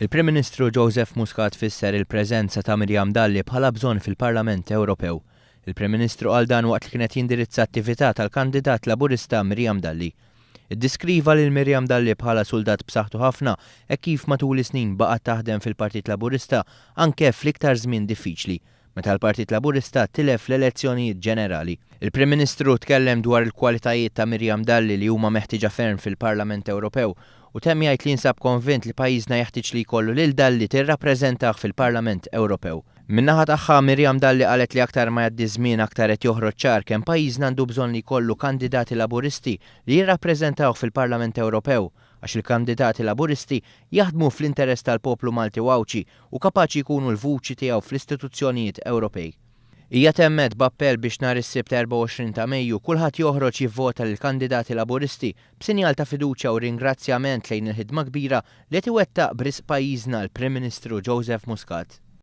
Il-Prim Ministru Joseph Muscat fisser il-preżenza ta' Miriam Dalli bħala bżonn fil-Parlament Ewropew. Il-Prim Ministru għal dan waqt li kienet jindirizza attività tal-kandidat Laburista Miriam Dalli. Iddiskriva lil Miriam Dalli bħala soldat b'saħħtu ħafna e kif matul is-snin baqgħet taħdem fil-Partit Laburista anke fl-iktar żmien diffiċli, meta l-Partit Laburista tilef l-elezzjonijiet ġenerali. Il-Prim Ministru tkellem dwar il-kwalitajiet ta' Miriam Dalli li huma meħtieġa ferm fil-Parlament Ewropew u temm jgħid li jinsab konvint li pajjiżna jeħtieġ li jkollu lil Dalli tirrappreżentah fil-Parlament Ewropew. Min-naħa tagħha Miriam Dalli qalet li aktar ma jgħaddi żmien aktar qed joħroġ ċar kemm pajjiżna għandu bżonn li jkollu kandidati Laburisti li jirrappreżentawh fil-Parlament Ewropew għax il-kandidati Laburisti jaħdmu fl-interess tal-poplu Malti Wawċi u kapaċi jkunu l-vuċi tiegħu fl-istituzzjonijiet Ewropej. Hija temmet b'appell biex nhar is-Sibt 24 ta' Mejju kulħadd joħroġ jivvota lil kandidati Laburisti b'sinjal ta' fiduċja u ringrazzjament lejn il-ħidma kbira li qed iwettaq b'risq pajjiżna l-Prim Ministru Joseph Muscat.